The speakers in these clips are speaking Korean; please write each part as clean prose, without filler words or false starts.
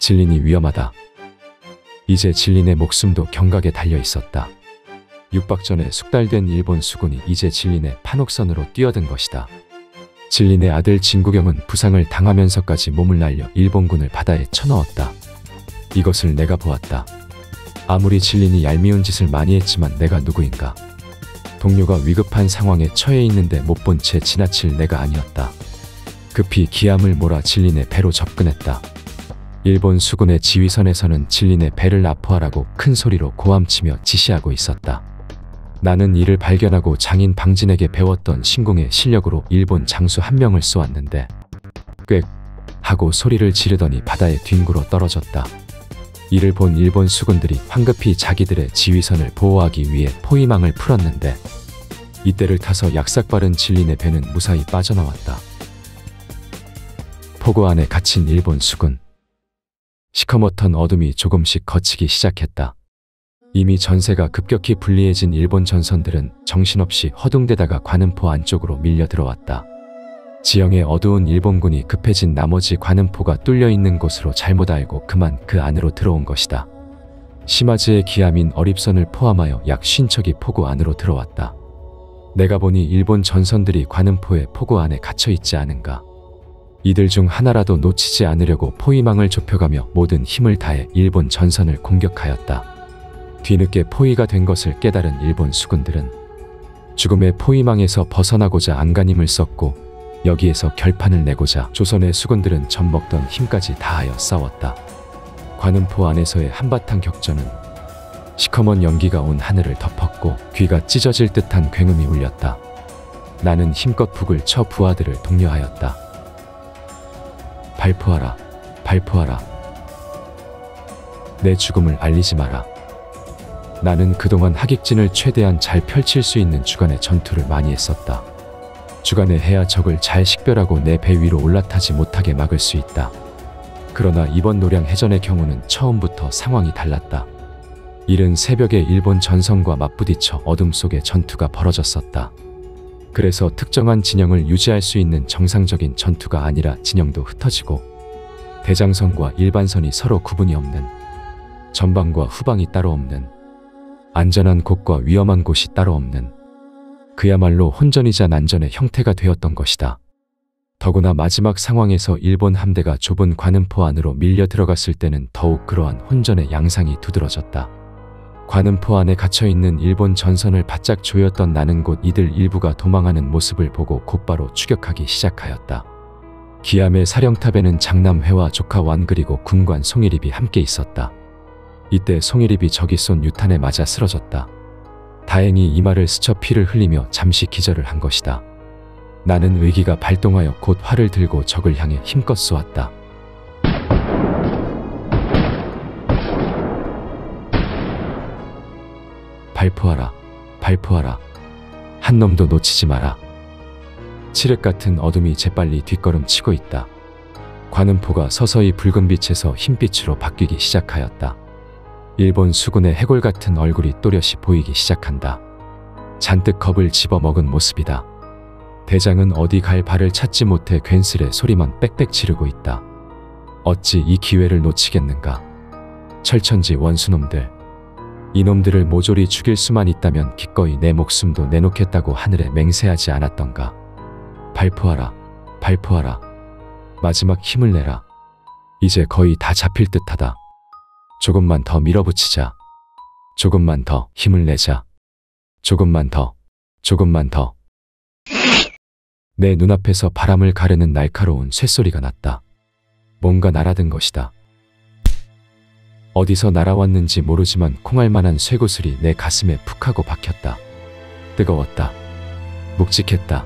진린이 위험하다. 이제 진린의 목숨도 경각에 달려 있었다. 6박 전에 숙달된 일본 수군이 이제 진린의 판옥선으로 뛰어든 것이다. 진린의 아들 진구경은 부상을 당하면서까지 몸을 날려 일본군을 바다에 쳐넣었다. 이것을 내가 보았다. 아무리 진린이 얄미운 짓을 많이 했지만 내가 누구인가. 동료가 위급한 상황에 처해 있는데 못 본 채 지나칠 내가 아니었다. 급히 기함을 몰아 진린의 배로 접근했다. 일본 수군의 지휘선에서는 진린의 배를 납포하라고 큰 소리로 고함치며 지시하고 있었다. 나는 이를 발견하고 장인 방진에게 배웠던 신궁의 실력으로 일본 장수 한 명을 쏘았는데 꽥 하고 소리를 지르더니 바다에 뒹굴어 떨어졌다. 이를 본 일본 수군들이 황급히 자기들의 지휘선을 보호하기 위해 포위망을 풀었는데 이때를 타서 약삭빠른 진린의 배는 무사히 빠져나왔다. 포구 안에 갇힌 일본 수군. 시커멓던 어둠이 조금씩 걷히기 시작했다. 이미 전세가 급격히 불리해진 일본 전선들은 정신없이 허둥대다가 관음포 안쪽으로 밀려 들어왔다. 지형의 어두운 일본군이 급해진 나머지 관음포가 뚫려있는 곳으로 잘못 알고 그만 그 안으로 들어온 것이다. 시마즈의 기함인 어립선을 포함하여 약 50척이 포구 안으로 들어왔다. 내가 보니 일본 전선들이 관음포의 포구 안에 갇혀있지 않은가. 이들 중 하나라도 놓치지 않으려고 포위망을 좁혀가며 모든 힘을 다해 일본 전선을 공격하였다. 뒤늦게 포위가 된 것을 깨달은 일본 수군들은 죽음의 포위망에서 벗어나고자 안간힘을 썼고 여기에서 결판을 내고자 조선의 수군들은 젖먹던 힘까지 다하여 싸웠다. 관음포 안에서의 한바탕 격전은 시커먼 연기가 온 하늘을 덮었고 귀가 찢어질 듯한 굉음이 울렸다. 나는 힘껏 북을 쳐 부하들을 독려하였다. 발포하라, 발포하라. 내 죽음을 알리지 마라. 나는 그동안 하객진을 최대한 잘 펼칠 수 있는 주간의 전투를 많이 했었다. 주간에 해야 적을 잘 식별하고 내 배 위로 올라타지 못하게 막을 수 있다. 그러나 이번 노량 해전의 경우는 처음부터 상황이 달랐다. 이른 새벽에 일본 전선과 맞부딪혀 어둠 속에 전투가 벌어졌었다. 그래서 특정한 진영을 유지할 수 있는 정상적인 전투가 아니라 진영도 흩어지고 대장선과 일반선이 서로 구분이 없는, 전방과 후방이 따로 없는, 안전한 곳과 위험한 곳이 따로 없는, 그야말로 혼전이자 난전의 형태가 되었던 것이다. 더구나 마지막 상황에서 일본 함대가 좁은 관음포 안으로 밀려 들어갔을 때는 더욱 그러한 혼전의 양상이 두드러졌다. 관음포 안에 갇혀있는 일본 전선을 바짝 조였던 나는 곧 이들 일부가 도망하는 모습을 보고 곧바로 추격하기 시작하였다. 기함의 사령탑에는 장남회와 조카 완 그리고 군관 송일입이 함께 있었다. 이때 송일입이 적이 쏜 유탄에 맞아 쓰러졌다. 다행히 이마를 스쳐 피를 흘리며 잠시 기절을 한 것이다. 나는 의기가 발동하여 곧 활을 들고 적을 향해 힘껏 쏘았다. 발포하라, 발포하라. 한 놈도 놓치지 마라. 칠흑 같은 어둠이 재빨리 뒷걸음치고 있다. 관음포가 서서히 붉은 빛에서 흰빛으로 바뀌기 시작하였다. 일본 수군의 해골 같은 얼굴이 또렷이 보이기 시작한다. 잔뜩 겁을 집어먹은 모습이다. 대장은 어디 갈 발을 찾지 못해 괜스레 소리만 빽빽 지르고 있다. 어찌 이 기회를 놓치겠는가. 철천지 원수놈들. 이놈들을 모조리 죽일 수만 있다면 기꺼이 내 목숨도 내놓겠다고 하늘에 맹세하지 않았던가. 발포하라, 발포하라. 마지막 힘을 내라. 이제 거의 다 잡힐 듯하다. 조금만 더 밀어붙이자. 조금만 더 힘을 내자. 조금만 더, 조금만 더. 내 눈앞에서 바람을 가르는 날카로운 쇳소리가 났다. 뭔가 날아든 것이다. 어디서 날아왔는지 모르지만 콩알만한 쇠구슬이 내 가슴에 푹 하고 박혔다. 뜨거웠다. 묵직했다.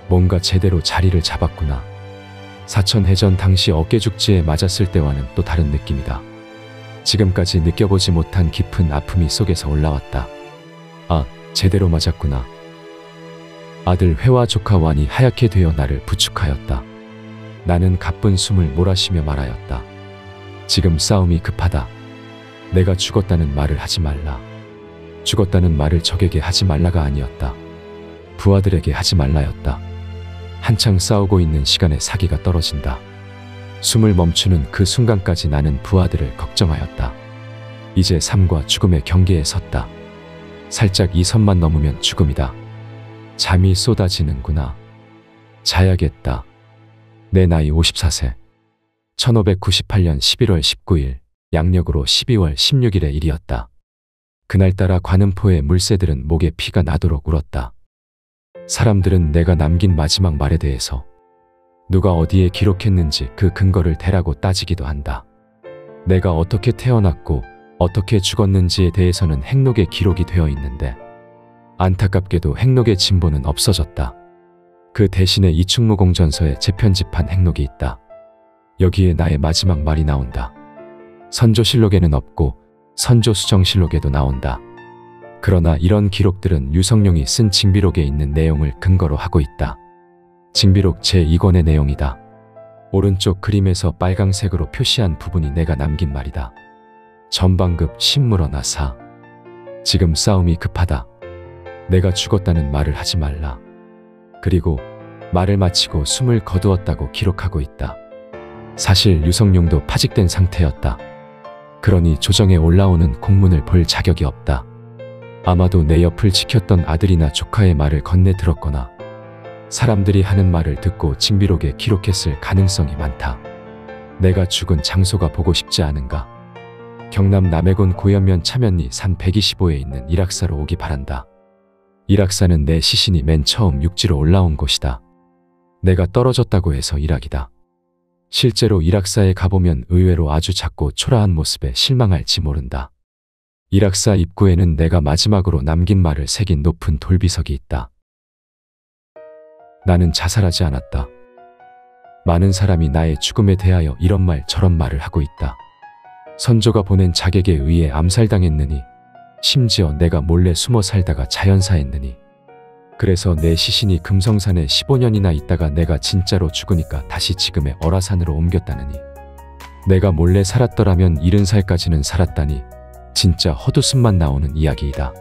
뭔가 제대로 자리를 잡았구나. 사천해전 당시 어깨죽지에 맞았을 때와는 또 다른 느낌이다. 지금까지 느껴보지 못한 깊은 아픔이 속에서 올라왔다. 아, 제대로 맞았구나. 아들 회와 조카 완이 하얗게 되어 나를 부축하였다. 나는 가쁜 숨을 몰아쉬며 말하였다. 지금 싸움이 급하다. 내가 죽었다는 말을 하지 말라. 죽었다는 말을 적에게 하지 말라가 아니었다. 부하들에게 하지 말라였다. 한창 싸우고 있는 시간에 사기가 떨어진다. 숨을 멈추는 그 순간까지 나는 부하들을 걱정하였다. 이제 삶과 죽음의 경계에 섰다. 살짝 이 선만 넘으면 죽음이다. 잠이 쏟아지는구나. 자야겠다. 내 나이 54세. 1598년 11월 19일, 양력으로 12월 16일의 일이었다. 그날따라 관음포의 물새들은 목에 피가 나도록 울었다. 사람들은 내가 남긴 마지막 말에 대해서 누가 어디에 기록했는지 그 근거를 대라고 따지기도 한다. 내가 어떻게 태어났고 어떻게 죽었는지에 대해서는 행록에 기록이 되어 있는데 안타깝게도 행록의 진보는 없어졌다. 그 대신에 이충무공전서에 재편집한 행록이 있다. 여기에 나의 마지막 말이 나온다. 선조실록에는 없고 선조수정실록에도 나온다. 그러나 이런 기록들은 유성룡이 쓴 징비록에 있는 내용을 근거로 하고 있다. 징비록 제2권의 내용이다. 오른쪽 그림에서 빨강색으로 표시한 부분이 내가 남긴 말이다. 전방급 신물어나 사. 지금 싸움이 급하다. 내가 죽었다는 말을 하지 말라. 그리고 말을 마치고 숨을 거두었다고 기록하고 있다. 사실 유성룡도 파직된 상태였다. 그러니 조정에 올라오는 공문을 볼 자격이 없다. 아마도 내 옆을 지켰던 아들이나 조카의 말을 건네 들었거나 사람들이 하는 말을 듣고 징비록에 기록했을 가능성이 많다. 내가 죽은 장소가 보고 싶지 않은가? 경남 남해군 고연면 차면리 산 125에 있는 일악사로 오기 바란다. 일악사는 내 시신이 맨 처음 육지로 올라온 곳이다. 내가 떨어졌다고 해서 일악이다. 실제로 일악사에 가보면 의외로 아주 작고 초라한 모습에 실망할지 모른다. 일악사 입구에는 내가 마지막으로 남긴 말을 새긴 높은 돌비석이 있다. 나는 자살하지 않았다. 많은 사람이 나의 죽음에 대하여 이런 말 저런 말을 하고 있다. 선조가 보낸 자객에 의해 암살당했느니, 심지어 내가 몰래 숨어 살다가 자연사했느니, 그래서 내 시신이 금성산에 15년이나 있다가 내가 진짜로 죽으니까 다시 지금의 어라산으로 옮겼다느니, 내가 몰래 살았더라면 70살까지는 살았다니 진짜 헛웃음만 나오는 이야기이다.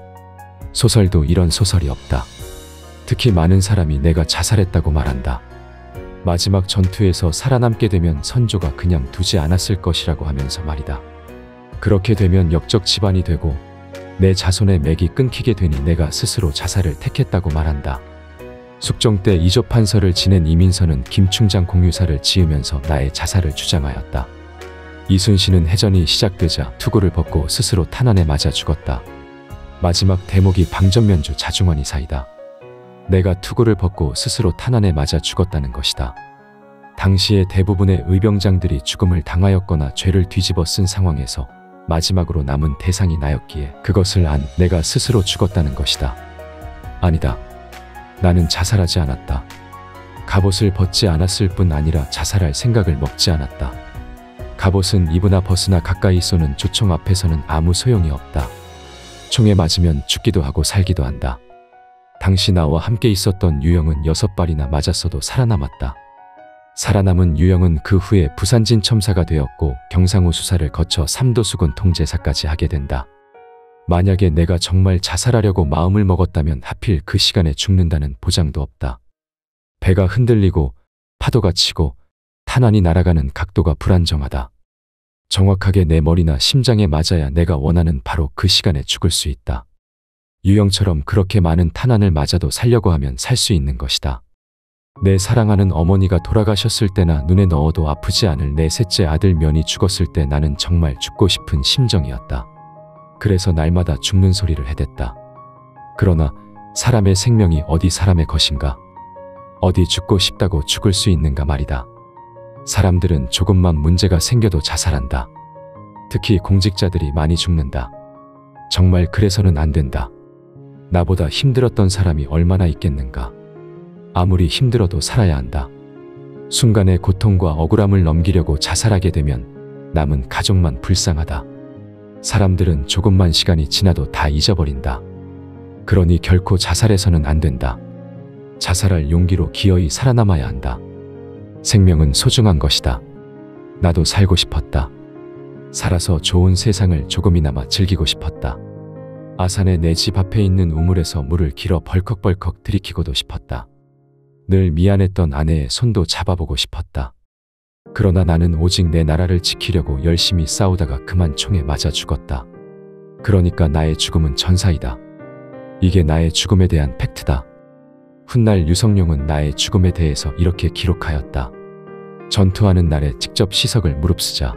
소설도 이런 소설이 없다. 특히 많은 사람이 내가 자살했다고 말한다. 마지막 전투에서 살아남게 되면 선조가 그냥 두지 않았을 것이라고 하면서 말이다. 그렇게 되면 역적 집안이 되고 내 자손의 맥이 끊기게 되니 내가 스스로 자살을 택했다고 말한다. 숙종 때 이조판서를 지낸 이민서는 김충장 공유사를 지으면서 나의 자살을 주장하였다. 이순신은 해전이 시작되자 투구를 벗고 스스로 탄환에 맞아 죽었다. 마지막 대목이 방전면주 자중환이사이다. 내가 투구를 벗고 스스로 탄환에 맞아 죽었다는 것이다. 당시에 대부분의 의병장들이 죽음을 당하였거나 죄를 뒤집어 쓴 상황에서 마지막으로 남은 대상이 나였기에 그것을 안 내가 스스로 죽었다는 것이다. 아니다. 나는 자살하지 않았다. 갑옷을 벗지 않았을 뿐 아니라 자살할 생각을 먹지 않았다. 갑옷은 입으나 벗으나 가까이 쏘는 조총 앞에서는 아무 소용이 없다. 총에 맞으면 죽기도 하고 살기도 한다. 당시 나와 함께 있었던 유영은 6발이나 맞았어도 살아남았다. 살아남은 유영은 그 후에 부산진 첨사가 되었고 경상우 수사를 거쳐 삼도수군 통제사까지 하게 된다. 만약에 내가 정말 자살하려고 마음을 먹었다면 하필 그 시간에 죽는다는 보장도 없다. 배가 흔들리고 파도가 치고 탄환이 날아가는 각도가 불안정하다. 정확하게 내 머리나 심장에 맞아야 내가 원하는 바로 그 시간에 죽을 수 있다. 유영처럼 그렇게 많은 탄환을 맞아도 살려고 하면 살 수 있는 것이다. 내 사랑하는 어머니가 돌아가셨을 때나 눈에 넣어도 아프지 않을 내 셋째 아들 면이 죽었을 때 나는 정말 죽고 싶은 심정이었다. 그래서 날마다 죽는 소리를 해댔다. 그러나 사람의 생명이 어디 사람의 것인가? 어디 죽고 싶다고 죽을 수 있는가 말이다. 사람들은 조금만 문제가 생겨도 자살한다. 특히 공직자들이 많이 죽는다. 정말 그래서는 안 된다. 나보다 힘들었던 사람이 얼마나 있겠는가. 아무리 힘들어도 살아야 한다. 순간의 고통과 억울함을 넘기려고 자살하게 되면 남은 가족만 불쌍하다. 사람들은 조금만 시간이 지나도 다 잊어버린다. 그러니 결코 자살해서는 안 된다. 자살할 용기로 기어이 살아남아야 한다. 생명은 소중한 것이다. 나도 살고 싶었다. 살아서 좋은 세상을 조금이나마 즐기고 싶었다. 아산의 내 집 앞에 있는 우물에서 물을 길어 벌컥벌컥 들이키고도 싶었다. 늘 미안했던 아내의 손도 잡아보고 싶었다. 그러나 나는 오직 내 나라를 지키려고 열심히 싸우다가 그만 총에 맞아 죽었다. 그러니까 나의 죽음은 전사이다. 이게 나의 죽음에 대한 팩트다. 훗날 유성룡은 나의 죽음에 대해서 이렇게 기록하였다. 전투하는 날에 직접 시석을 무릅쓰자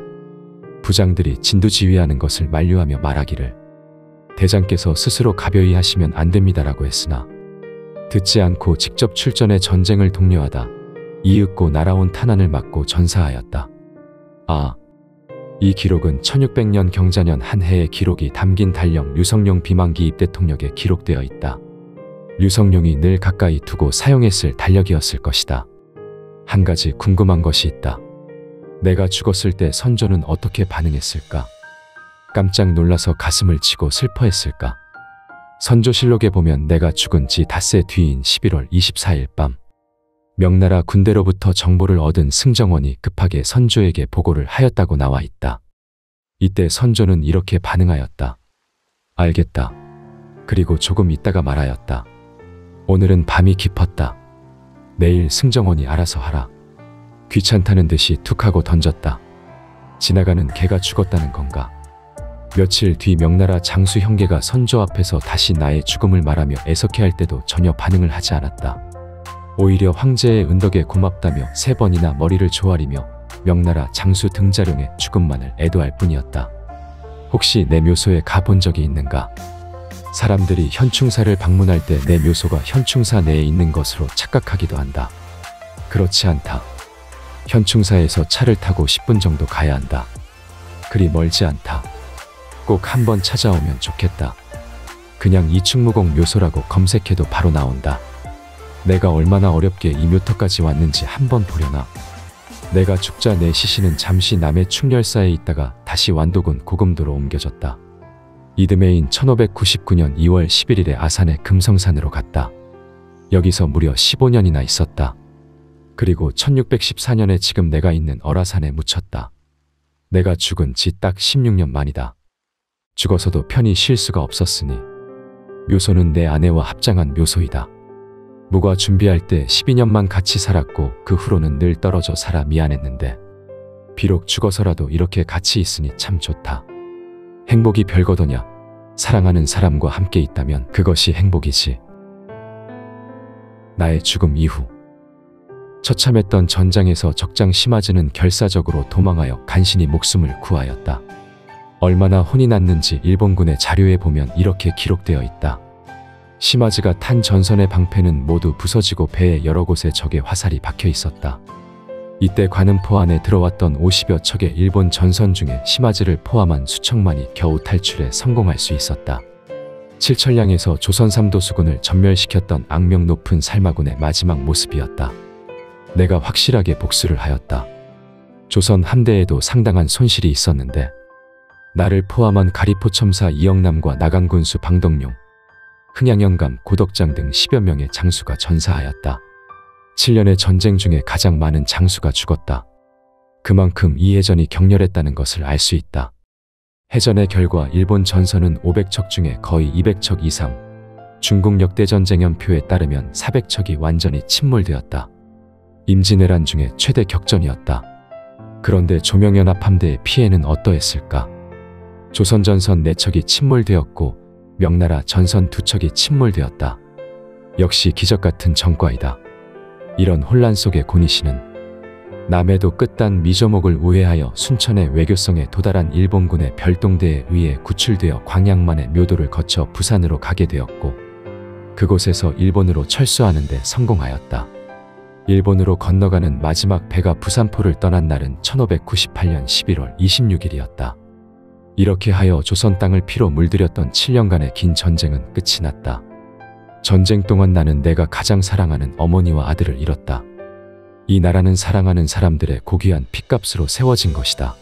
부장들이 진두지휘하는 것을 만류하며 말하기를 대장께서 스스로 가벼이 하시면 안 됩니다라고 했으나 듣지 않고 직접 출전해 전쟁을 독려하다 이윽고 날아온 탄환을 맞고 전사하였다. 이 기록은 1600년 경자년 한 해의 기록이 담긴 달령 류성룡 비만기 입대통력에 기록되어 있다. 류성룡이 늘 가까이 두고 사용했을 달력이었을 것이다. 한 가지 궁금한 것이 있다. 내가 죽었을 때 선조는 어떻게 반응했을까? 깜짝 놀라서 가슴을 치고 슬퍼했을까? 선조실록에 보면 내가 죽은 지 닷새 뒤인 11월 24일 밤 명나라 군대로부터 정보를 얻은 승정원이 급하게 선조에게 보고를 하였다고 나와 있다. 이때 선조는 이렇게 반응하였다. 알겠다. 그리고 조금 있다가 말하였다. 오늘은 밤이 깊었다. 내일 승정원이 알아서 하라. 귀찮다는 듯이 툭 하고 던졌다. 지나가는 개가 죽었다는 건가? 며칠 뒤 명나라 장수 형제가 선조 앞에서 다시 나의 죽음을 말하며 애석해할 때도 전혀 반응을 하지 않았다. 오히려 황제의 은덕에 고맙다며 3번이나 머리를 조아리며 명나라 장수 등자룡의 죽음만을 애도할 뿐이었다. 혹시 내 묘소에 가본 적이 있는가? 사람들이 현충사를 방문할 때 내 묘소가 현충사 내에 있는 것으로 착각하기도 한다. 그렇지 않다. 현충사에서 차를 타고 10분 정도 가야 한다. 그리 멀지 않다. 꼭 한번 찾아오면 좋겠다. 그냥 이충무공 묘소라고 검색해도 바로 나온다. 내가 얼마나 어렵게 이 묘터까지 왔는지 한번 보려나. 내가 죽자 내 시신은 잠시 남해 충렬사에 있다가 다시 완도군 고금도로 옮겨졌다. 이듬해인 1599년 2월 11일에 아산의 금성산으로 갔다. 여기서 무려 15년이나 있었다. 그리고 1614년에 지금 내가 있는 어라산에 묻혔다. 내가 죽은 지 딱 16년 만이다. 죽어서도 편히 쉴 수가 없었으니 묘소는 내 아내와 합장한 묘소이다. 무과 준비할 때 12년만 같이 살았고 그 후로는 늘 떨어져 살아 미안했는데 비록 죽어서라도 이렇게 같이 있으니 참 좋다. 행복이 별거더냐. 사랑하는 사람과 함께 있다면 그것이 행복이지. 나의 죽음 이후 처참했던 전장에서 적장 시마즈는 결사적으로 도망하여 간신히 목숨을 구하였다. 얼마나 혼이 났는지 일본군의 자료에 보면 이렇게 기록되어 있다. 시마즈가 탄 전선의 방패는 모두 부서지고 배에 여러 곳에 적의 화살이 박혀 있었다. 이때 관음포 안에 들어왔던 50여 척의 일본 전선 중에 시마즈를 포함한 수척만이 겨우 탈출에 성공할 수 있었다. 칠천량에서 조선 삼도수군을 전멸시켰던 악명 높은 살마군의 마지막 모습이었다. 내가 확실하게 복수를 하였다. 조선 함대에도 상당한 손실이 있었는데 나를 포함한 가리포첨사 이영남과 나강군수 방덕룡, 흥양영감 고덕장 등 10여 명의 장수가 전사하였다. 7년의 전쟁 중에 가장 많은 장수가 죽었다. 그만큼 이 해전이 격렬했다는 것을 알 수 있다. 해전의 결과 일본 전선은 500척 중에 거의 200척 이상, 중국 역대전쟁연표에 따르면 400척이 완전히 침몰되었다. 임진왜란 중에 최대 격전이었다. 그런데 조명연합 함대의 피해는 어떠했을까? 조선 전선 4척이 침몰되었고 명나라 전선 2척이 침몰되었다. 역시 기적같은 전과이다. 이런 혼란 속에 고니시는 남해도 끝단 미조목을 우회하여 순천의 외교성에 도달한 일본군의 별동대에 의해 구출되어 광양만의 묘도를 거쳐 부산으로 가게 되었고 그곳에서 일본으로 철수하는 데 성공하였다. 일본으로 건너가는 마지막 배가 부산포를 떠난 날은 1598년 11월 26일이었다. 이렇게 하여 조선 땅을 피로 물들였던 7년간의 긴 전쟁은 끝이 났다. 전쟁 동안 나는 내가 가장 사랑하는 어머니와 아들을 잃었다. 이 나라는 사랑하는 사람들의 고귀한 핏값으로 세워진 것이다.